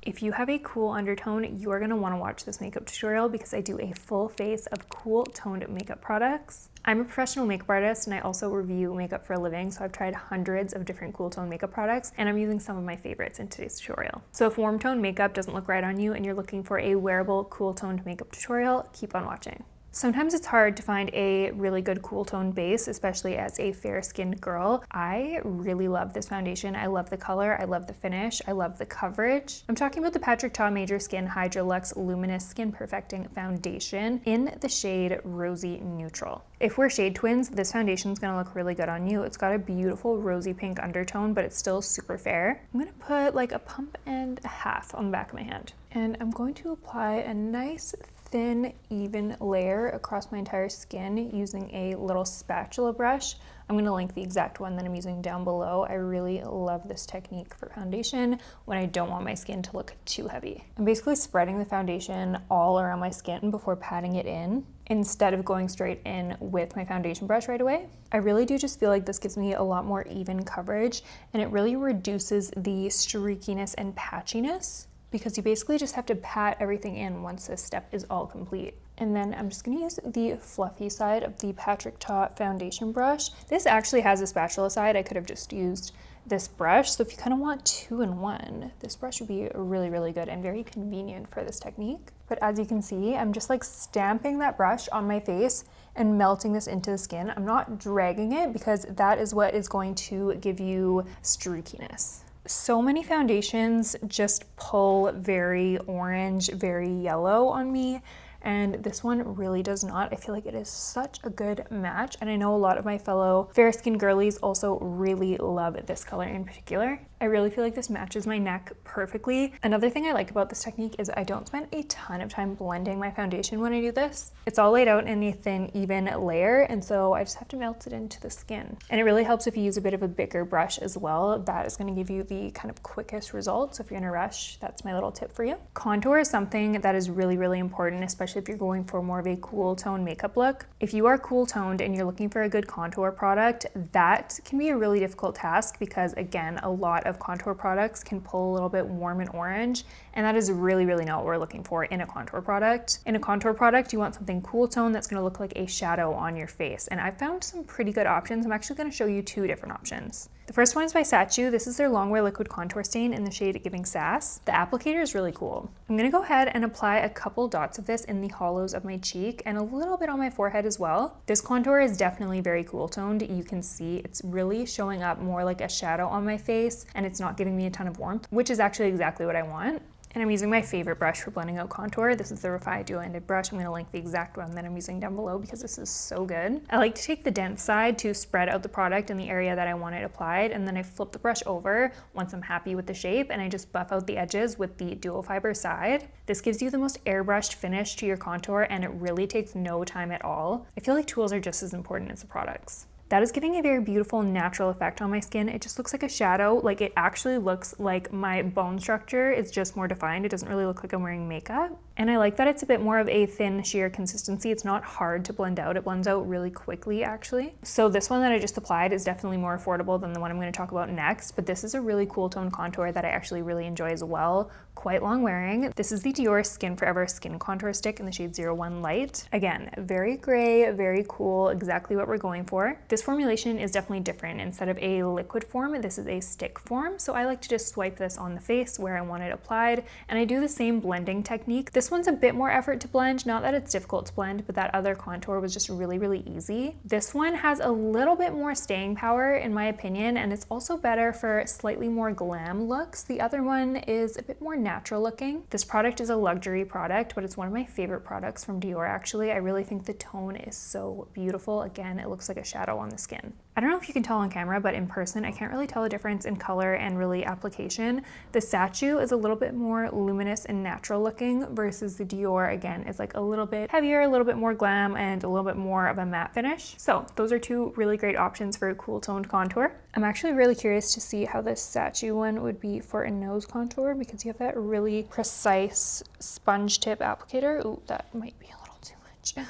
If you have a cool undertone, you are going to want to watch this makeup tutorial because I do a full face of cool toned makeup products. I'm a professional makeup artist and I also review makeup for a living, so I've tried hundreds of different cool tone makeup products and I'm using some of my favorites in today's tutorial. So if warm tone makeup doesn't look right on you and you're looking for a wearable cool toned makeup tutorial, keep on watching. Sometimes it's hard to find a really good cool tone base, especially as a fair-skinned girl. I really love this foundation. I love the color, I love the finish, I love the coverage. I'm talking about the Patrick Ta Major Skin Hydra Luxe Luminous Skin Perfecting Foundation in the shade Rosy Neutral. If we're shade twins, this foundation is gonna look really good on you. It's got a beautiful rosy pink undertone, but it's still super fair. I'm gonna put like a pump and a half on the back of my hand. And I'm going to apply a nice thin, even layer across my entire skin using a little spatula brush. I'm going to link the exact one that I'm using down below. I really love this technique for foundation when I don't want my skin to look too heavy. I'm basically spreading the foundation all around my skin before patting it in, instead of going straight in with my foundation brush right away. I really do just feel like this gives me a lot more even coverage and it really reduces the streakiness and patchiness, because you basically just have to pat everything in once this step is all complete. And then I'm just gonna use the fluffy side of the Patrick Ta foundation brush. This actually has a spatula side. I could have just used this brush. So if you kind of want 2-in-1, this brush would be really, really good and very convenient for this technique. But as you can see, I'm just like stamping that brush on my face and melting this into the skin. I'm not dragging it because that is what is going to give you streakiness. So many foundations just pull very orange, very yellow on me, and this one really does not. I feel like it is such a good match, and I know a lot of my fellow fair-skinned girlies also really love this color in particular. I really feel like this matches my neck perfectly. Another thing I like about this technique is I don't spend a ton of time blending my foundation when I do this. It's all laid out in a thin, even layer, and so I just have to melt it into the skin. And it really helps if you use a bit of a bigger brush as well. That is going to give you the kind of quickest results. So if you're in a rush, that's my little tip for you. Contour is something that is really, really important, especially if you're going for more of a cool tone makeup look. If you are cool toned and you're looking for a good contour product, that can be a really difficult task because, again, a lot of contour products can pull a little bit warm and orange, and that is really, really not what we're looking for in a contour product. In a contour product, you want something cool tone that's gonna look like a shadow on your face, and I've found some pretty good options. I'm actually gonna show you 2 different options. The first one is by Sachu. This is their Longwear Liquid Contour Stain in the shade Giving Sass. The applicator is really cool. I'm gonna go ahead and apply a couple dots of this in the hollows of my cheek and a little bit on my forehead as well. This contour is definitely very cool toned. You can see it's really showing up more like a shadow on my face and it's not giving me a ton of warmth, which is actually exactly what I want. And I'm using my favorite brush for blending out contour. This is the Refy Duo-Ended brush. I'm gonna link the exact one that I'm using down below because this is so good. I like to take the dense side to spread out the product in the area that I want it applied, and then I flip the brush over once I'm happy with the shape, and I just buff out the edges with the dual fiber side. This gives you the most airbrushed finish to your contour, and it really takes no time at all. I feel like tools are just as important as the products. That is giving a very beautiful natural effect on my skin. It just looks like a shadow. Like it actually looks like my bone structure is just more defined. It doesn't really look like I'm wearing makeup. And I like that it's a bit more of a thin sheer consistency. It's not hard to blend out. It blends out really quickly actually. So this one that I just applied is definitely more affordable than the one I'm going to talk about next, but this is a really cool tone contour that I actually really enjoy as well. Quite long wearing. This is the DIOR Skin Forever Skin Contour Stick in the shade 01 Light. Again, very gray, very cool, exactly what we're going for. This formulation is definitely different. Instead of a liquid form, this is a stick form. So I like to just swipe this on the face where I want it applied, and I do the same blending technique. This one's a bit more effort to blend. Not that it's difficult to blend, but that other contour was just really, really easy. This one has a little bit more staying power in my opinion, and it's also better for slightly more glam looks. The other one is a bit more natural looking. This product is a luxury product, but it's one of my favorite products from DIOR actually. I really think the tone is so beautiful. Again, it looks like a shadow on the skin. I don't know if you can tell on camera, but in person, I can't really tell the difference in color and really application. The Sachu is a little bit more luminous and natural looking versus the DIOR, again, is like a little bit heavier, a little bit more glam, and a little bit more of a matte finish. So those are 2 really great options for a cool toned contour. I'm actually really curious to see how this Sachu one would be for a nose contour because you have that really precise sponge tip applicator. Ooh, that might be a little too much.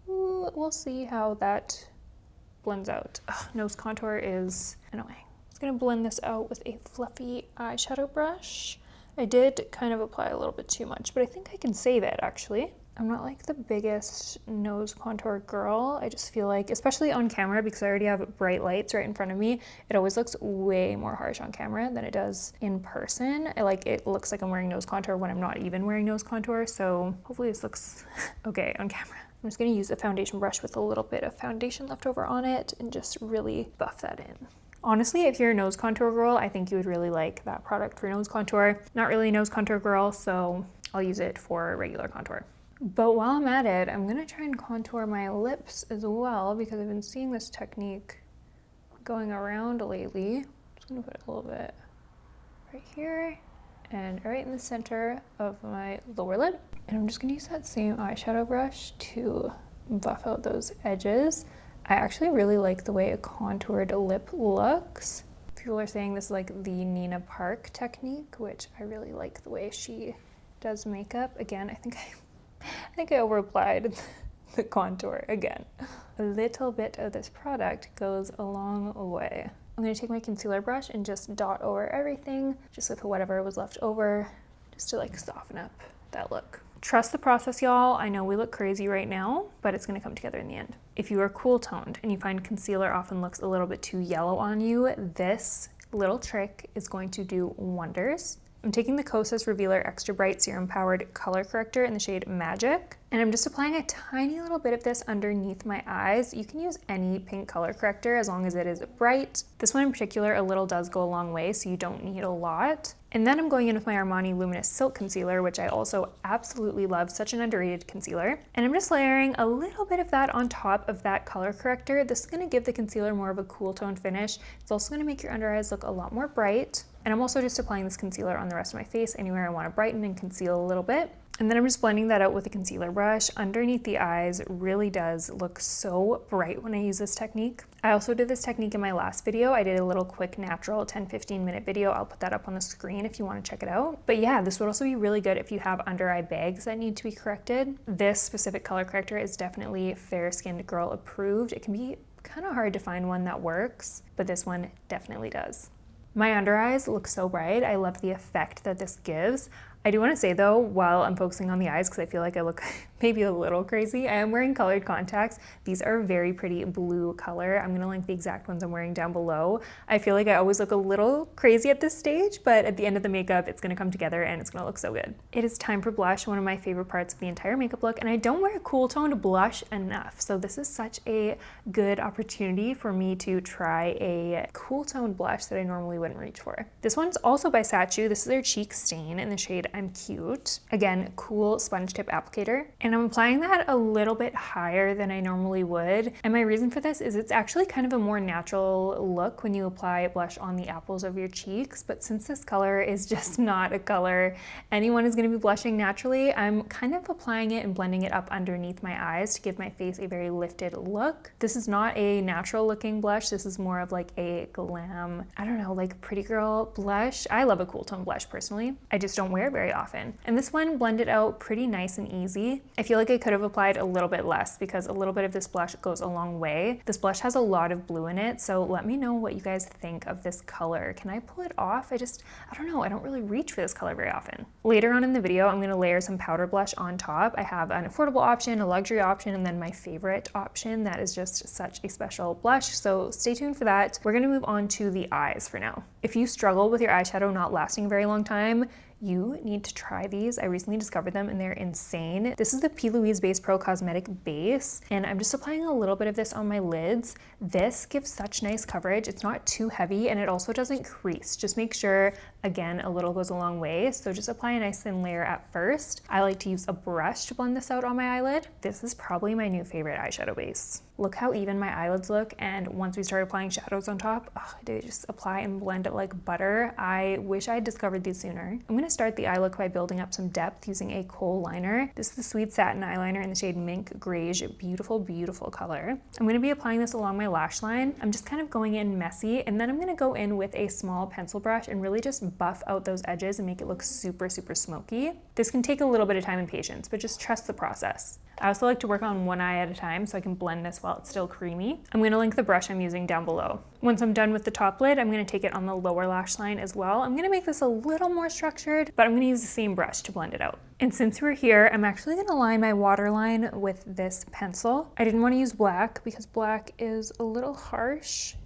Ooh, we'll see how that blends out. Ugh, nose contour is annoying. I'm gonna blend this out with a fluffy eyeshadow brush. I did kind of apply a little bit too much, but I think I can save it actually. I'm not like the biggest nose contour girl. I just feel like, especially on camera, because I already have bright lights right in front of me, it always looks way more harsh on camera than it does in person. It looks like I'm wearing nose contour when I'm not even wearing nose contour. So hopefully this looks okay on camera. I'm just gonna use a foundation brush with a little bit of foundation left over on it and just really buff that in. Honestly, if you're a nose contour girl, I think you would really like that product for nose contour. Not really a nose contour girl, so I'll use it for regular contour. But while I'm at it, I'm gonna try and contour my lips as well because I've been seeing this technique going around lately. I'm just gonna put a little bit right here and right in the center of my lower lip. And I'm just gonna use that same eyeshadow brush to buff out those edges. I actually really like the way a contoured lip looks. People are saying this is like the Nina Park technique, which I really like the way she does makeup. Again, I think I over-applied the contour again. A little bit of this product goes a long way. I'm gonna take my concealer brush and just dot over everything, just with whatever was left over, just to like soften up that look. Trust the process, y'all. I know we look crazy right now, but it's gonna come together in the end. If you are cool toned and you find concealer often looks a little bit too yellow on you, this little trick is going to do wonders. I'm taking the Kosas Revealer Extra Bright Serum Powered Color Corrector in the shade Magic, and I'm just applying a tiny little bit of this underneath my eyes. You can use any pink color corrector as long as it is bright. This one in particular, a little does go a long way, so you don't need a lot. And then I'm going in with my Armani Luminous Silk Concealer, which I also absolutely love, such an underrated concealer. And I'm just layering a little bit of that on top of that color corrector. This is gonna give the concealer more of a cool tone finish. It's also gonna make your under eyes look a lot more bright. And I'm also just applying this concealer on the rest of my face anywhere I wanna brighten and conceal a little bit. And then I'm just blending that out with a concealer brush. Underneath the eyes really does look so bright when I use this technique. I also did this technique in my last video. I did a little quick natural 10-15 minute video. I'll put that up on the screen if you want to check it out. But yeah, this would also be really good if you have under eye bags that need to be corrected. This specific color corrector is definitely fair skinned girl approved. It can be kind of hard to find one that works, but this one definitely does. My under eyes look so bright. I love the effect that this gives. I do want to say though, while I'm focusing on the eyes, because I feel like I look maybe a little crazy, I am wearing colored contacts. These are a very pretty blue color. I'm going to link the exact ones I'm wearing down below. I feel like I always look a little crazy at this stage, but at the end of the makeup, it's going to come together and it's going to look so good. It is time for blush, one of my favorite parts of the entire makeup look, and I don't wear a cool toned blush enough. So this is such a good opportunity for me to try a cool toned blush that I normally wouldn't reach for. This one's also by Saatchi. This is their Cheek Stain in the shade I'm Cute. Again, cool sponge tip applicator. And I'm applying that a little bit higher than I normally would. And my reason for this is it's actually kind of a more natural look when you apply blush on the apples of your cheeks. But since this color is just not a color anyone is going to be blushing naturally, I'm kind of applying it and blending it up underneath my eyes to give my face a very lifted look. This is not a natural looking blush. This is more of like a glam, I don't know, like pretty girl blush. I love a cool tone blush personally. I just don't wear it very often. And this one blended out pretty nice and easy. I feel like I could have applied a little bit less because a little bit of this blush goes a long way. This blush has a lot of blue in it, so let me know what you guys think of this color. Can I pull it off? I don't know, I don't really reach for this color very often. Later on in the video, I'm gonna layer some powder blush on top. I have an affordable option, a luxury option, and then my favorite option that is just such a special blush, so stay tuned for that. We're gonna move on to the eyes for now. If you struggle with your eyeshadow not lasting a very long time, you need to try these. I recently discovered them and they're insane. This is the P. Louise Base Pro Cosmetic Base, and I'm just applying a little bit of this on my lids. This gives such nice coverage. It's not too heavy and it also doesn't crease. Just make sure, again, a little goes a long way. So just apply a nice thin layer at first. I like to use a brush to blend this out on my eyelid. This is probably my new favorite eyeshadow base. Look how even my eyelids look, and once we start applying shadows on top, they just apply and blend it like butter. I wish I had discovered these sooner. I'm gonna start the eye look by building up some depth using a kohl liner. This is the Sweet Satin eyeliner in the shade Mink Greige. Beautiful, beautiful color. I'm gonna be applying this along my lash line. I'm just kind of going in messy, and then I'm gonna go in with a small pencil brush and really just just buff out those edges and make it look super, super smoky. This can take a little bit of time and patience, but just trust the process. I also like to work on one eye at a time so I can blend this while it's still creamy. I'm gonna link the brush I'm using down below. Once I'm done with the top lid, I'm gonna take it on the lower lash line as well. I'm gonna make this a little more structured, but I'm gonna use the same brush to blend it out. And since we're here, I'm actually gonna line my waterline with this pencil. I didn't wanna use black because black is a little harsh.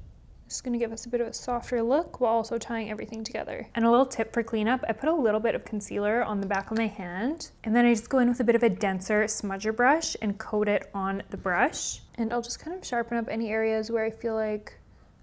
It's gonna give us a bit of a softer look while also tying everything together. And a little tip for cleanup, I put a little bit of concealer on the back of my hand, and then I just go in with a bit of a denser smudger brush and coat it on the brush. And I'll just kind of sharpen up any areas where I feel like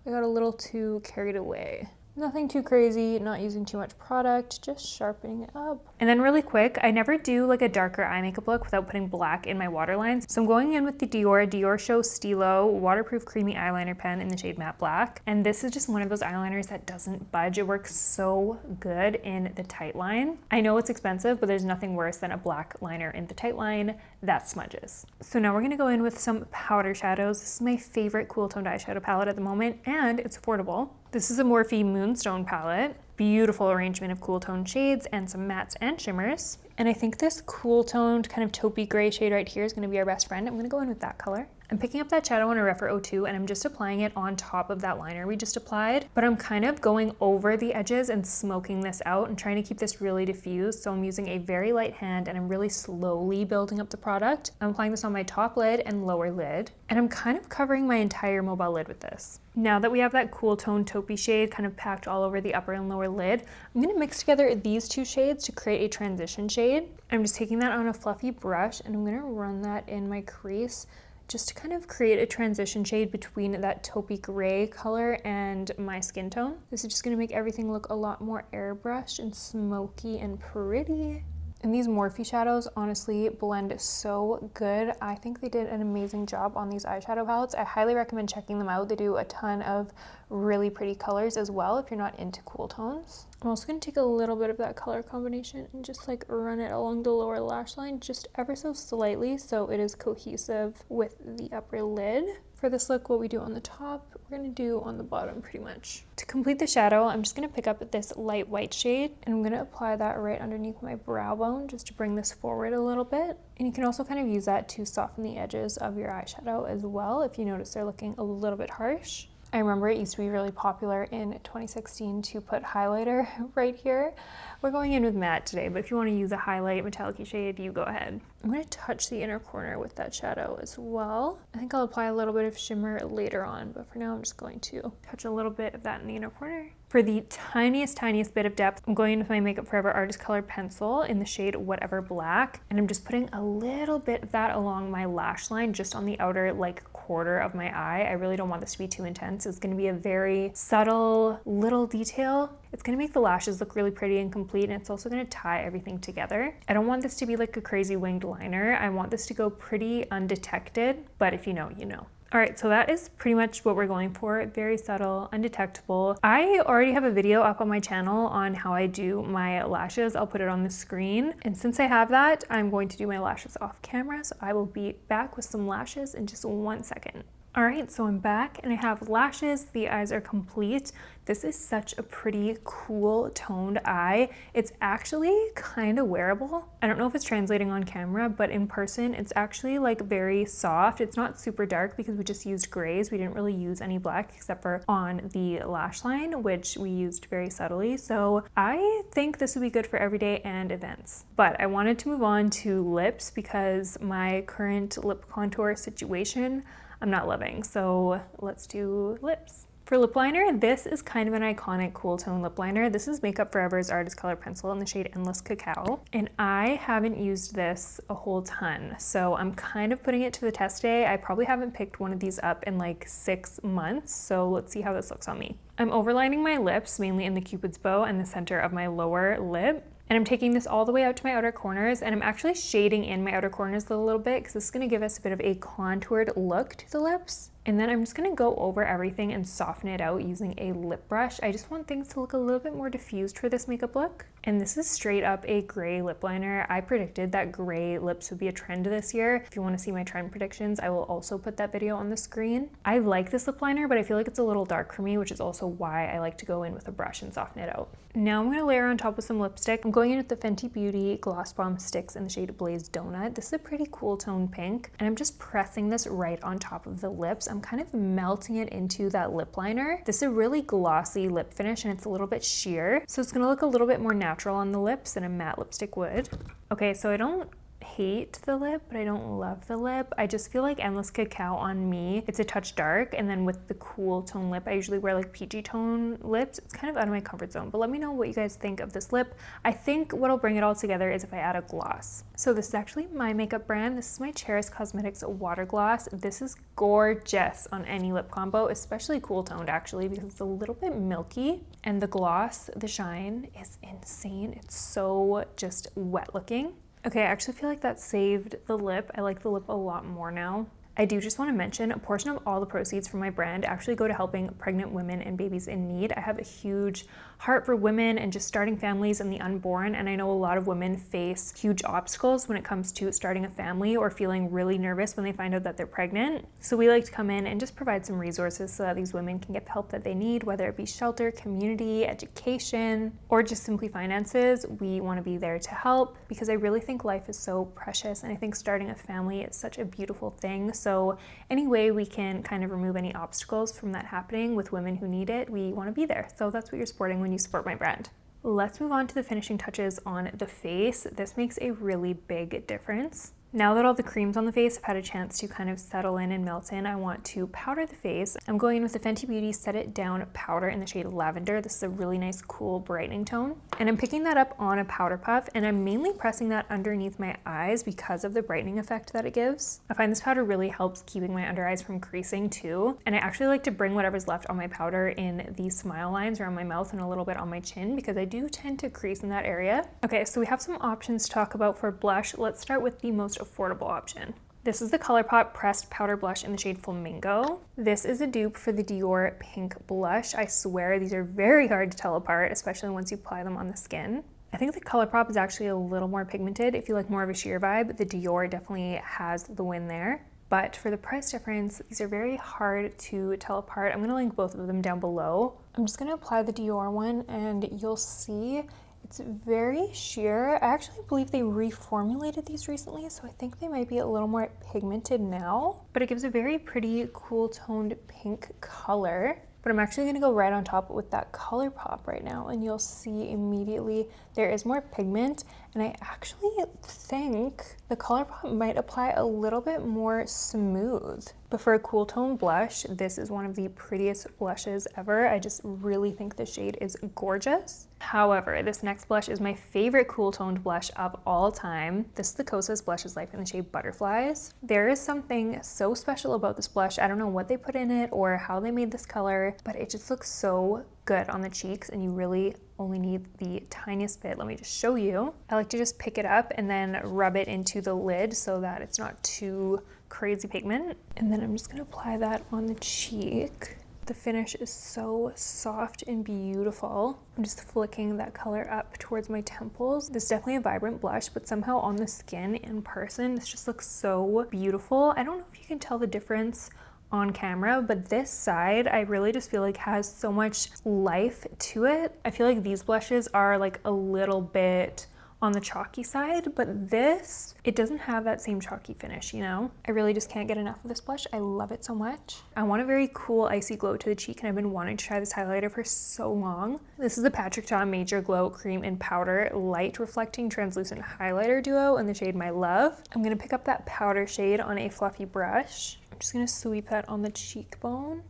I got a little too carried away. Nothing too crazy, not using too much product, just sharpening it up. And then really quick, I never do like a darker eye makeup look without putting black in my waterlines. So I'm going in with the DIOR Show Stilo Waterproof Creamy Eyeliner Pen in the shade Matte Black. And this is just one of those eyeliners that doesn't budge. It works so good in the tight line. I know it's expensive, but there's nothing worse than a black liner in the tight line that smudges. So now we're gonna go in with some powder shadows. This is my favorite cool toned eyeshadow palette at the moment, and it's affordable. This is a Morphe Moonstone palette. Beautiful arrangement of cool toned shades and some mattes and shimmers. And I think this cool toned kind of taupey gray shade right here is gonna be our best friend. I'm gonna go in with that color. I'm picking up that shadow in a Rephr 02 and I'm just applying it on top of that liner we just applied, but I'm kind of going over the edges and smoking this out and trying to keep this really diffused. So I'm using a very light hand and I'm really slowly building up the product. I'm applying this on my top lid and lower lid, and I'm kind of covering my entire mobile lid with this. Now that we have that cool tone taupey shade kind of packed all over the upper and lower lid, I'm gonna mix together these two shades to create a transition shade. I'm just taking that on a fluffy brush and I'm gonna run that in my crease just to kind of create a transition shade between that taupey gray color and my skin tone. This is just gonna make everything look a lot more airbrushed and smoky and pretty. And these Morphe shadows honestly blend so good. I think they did an amazing job on these eyeshadow palettes. I highly recommend checking them out. They do a ton of really pretty colors as well if you're not into cool tones. I'm also going to take a little bit of that color combination and just like run it along the lower lash line just ever so slightly so it is cohesive with the upper lid. For this look, what we do on the top, we're gonna do on the bottom pretty much. To complete the shadow, I'm just gonna pick up this light white shade and I'm gonna apply that right underneath my brow bone just to bring this forward a little bit. And you can also kind of use that to soften the edges of your eyeshadow as well if you notice they're looking a little bit harsh. I remember it used to be really popular in 2016 to put highlighter right here. We're going in with matte today, but if you want to use a highlight metallic shade, you go ahead. I'm going to touch the inner corner with that shadow as well. I think I'll apply a little bit of shimmer later on, but for now I'm just going to touch a little bit of that in the inner corner. For the tiniest bit of depth, I'm going in with my Makeup Forever Artist Color Pencil in the shade Whatever Black, and I'm just putting a little bit of that along my lash line, just on the outer like quarter of my eye. I really don't want this to be too intense. It's going to be a very subtle little detail. It's going to make the lashes look really pretty and complete, and it's also going to tie everything together. I don't want this to be like a crazy winged liner. I want this to go pretty undetected, but if you know, you know. All right, so that is pretty much what we're going for. Very subtle, undetectable. I already have a video up on my channel on how I do my lashes. I'll put it on the screen. And since I have that, I'm going to do my lashes off camera. So I will be back with some lashes in just 1 second. All right, so I'm back and I have lashes. The eyes are complete. This is such a pretty cool toned eye. It's actually kind of wearable. I don't know if it's translating on camera, but in person, it's actually like very soft. It's not super dark because we just used grays. We didn't really use any black except for on the lash line, which we used very subtly. So I think this would be good for everyday and events. But I wanted to move on to lips because my current lip contour situation I'm not loving, so let's do lips. For lip liner, this is kind of an iconic cool tone lip liner. This is Makeup Forever's Artist Color Pencil in the shade Endless Cacao, and I haven't used this a whole ton, so I'm kind of putting it to the test today. I probably haven't picked one of these up in like 6 months, so let's see how this looks on me. I'm overlining my lips, mainly in the Cupid's bow and the center of my lower lip. And I'm taking this all the way out to my outer corners, and I'm actually shading in my outer corners a little bit because this is going to give us a bit of a contoured look to the lips. And then I'm just going to go over everything and soften it out using a lip brush. I just want things to look a little bit more diffused for this makeup look. And this is straight up a gray lip liner. I predicted that gray lips would be a trend this year. If you want to see my trend predictions, I will also put that video on the screen. I like this lip liner, but I feel like it's a little dark for me, which is also why I like to go in with a brush and soften it out. Now I'm going to layer on top with some lipstick. I'm going in with the Fenty Beauty Gloss Bomb Sticks in the shade Blaze Donut. This is a pretty cool tone pink, and I'm just pressing this right on top of the lips. I'm kind of melting it into that lip liner. This is a really glossy lip finish, and it's a little bit sheer, so it's going to look a little bit more natural on the lips than a matte lipstick would. Okay, so I don't hate the lip, but I don't love the lip. I just feel like Endless Cacao on me, it's a touch dark, and then with the cool tone lip, I usually wear like peachy tone lips. It's kind of out of my comfort zone, but let me know what you guys think of this lip. I think what'll bring it all together is if I add a gloss. So this is actually my makeup brand. This is my Cheris Cosmetics Water Gloss. This is gorgeous on any lip combo, especially cool toned actually, because it's a little bit milky, and the gloss, the shine is insane. It's so just wet looking. Okay, I actually feel like that saved the lip. I like the lip a lot more now. I do just want to mention a portion of all the proceeds from my brand actually go to helping pregnant women and babies in need. I have a huge heart for women and just starting families and the unborn, and I know a lot of women face huge obstacles when it comes to starting a family or feeling really nervous when they find out that they're pregnant. So we like to come in and just provide some resources so that these women can get the help that they need, whether it be shelter, community, education, or just simply finances. We want to be there to help because I really think life is so precious, and I think starting a family is such a beautiful thing. So any way we can kind of remove any obstacles from that happening with women who need it, we want to be there. So that's what you're supporting when you support my brand. Let's move on to the finishing touches on the face. This makes a really big difference. Now that all the creams on the face have had a chance to kind of settle in and melt in, I want to powder the face. I'm going in with the Fenty Beauty Set It Down powder in the shade Lavender. This is a really nice, cool, brightening tone. And I'm picking that up on a powder puff, and I'm mainly pressing that underneath my eyes because of the brightening effect that it gives. I find this powder really helps keeping my under eyes from creasing too. And I actually like to bring whatever's left on my powder in these smile lines around my mouth and a little bit on my chin because I do tend to crease in that area. Okay, so we have some options to talk about for blush. Let's start with the most affordable option. This is the ColourPop Pressed Powder Blush in the shade Flamingo. This is a dupe for the DIOR Pink Blush. I swear these are very hard to tell apart, especially once you apply them on the skin. I think the ColourPop is actually a little more pigmented. If you like more of a sheer vibe, the DIOR definitely has the win there. But for the price difference, these are very hard to tell apart. I'm going to link both of them down below. I'm just going to apply the DIOR one, and you'll see it's very sheer. I actually believe they reformulated these recently, so I think they might be a little more pigmented now, but it gives a very pretty cool toned pink color. But I'm actually going to go right on top with that ColourPop right now, and you'll see immediately there is more pigment, and I actually think the ColourPop might apply a little bit more smooth. But for a cool tone blush, this is one of the prettiest blushes ever. I just really think the shade is gorgeous. However, this next blush is my favorite cool toned blush of all time. This is the Kosas Blushes Life in the shade Butterflies. There is something so special about this blush. I don't know what they put in it or how they made this color, but it just looks so good on the cheeks, and you really only need the tiniest bit. Let me just show you. I like to just pick it up and then rub it into the lid so that it's not too crazy pigment. And then I'm just gonna apply that on the cheek. The finish is so soft and beautiful. I'm just flicking that color up towards my temples. This is definitely a vibrant blush, but somehow on the skin in person, this just looks so beautiful. I don't know if you can tell the difference on camera, but this side I really just feel like has so much life to it. I feel like these blushes are like a little bit on the chalky side, but this, it doesn't have that same chalky finish, you know? I really just can't get enough of this blush. I love it so much. I want a very cool icy glow to the cheek, and I've been wanting to try this highlighter for so long. This is the Patrick Ta Major Glow Cream and Powder Light Reflecting Translucent Highlighter Duo in the shade My Love. I'm gonna pick up that powder shade on a fluffy brush. I'm just gonna sweep that on the cheekbone.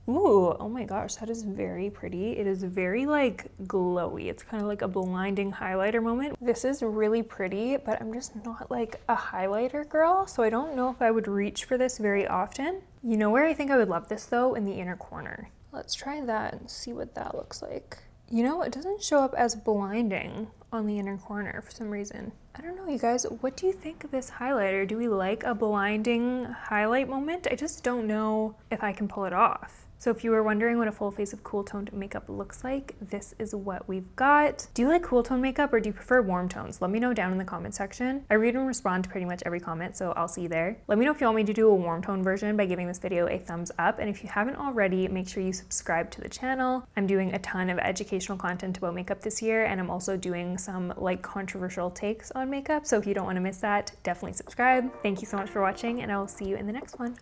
Ooh, oh my gosh, that is very pretty. It is very like glowy. It's kind of like a blinding highlighter moment. This is really pretty, but I'm just not like a highlighter girl, so I don't know if I would reach for this very often. You know where I think I would love this though? In the inner corner. Let's try that and see what that looks like. You know, it doesn't show up as blinding on the inner corner for some reason. I don't know, you guys, what do you think of this highlighter? Do we like a blinding highlight moment? I just don't know if I can pull it off. So if you were wondering what a full face of cool toned makeup looks like, this is what we've got. Do you like cool tone makeup or do you prefer warm tones? Let me know down in the comment section. I read and respond to pretty much every comment, so I'll see you there. Let me know if you want me to do a warm tone version by giving this video a thumbs up. And if you haven't already, make sure you subscribe to the channel. I'm doing a ton of educational content about makeup this year, and I'm also doing some like controversial takes on makeup. So if you don't want to miss that, definitely subscribe. Thank you so much for watching, and I will see you in the next one.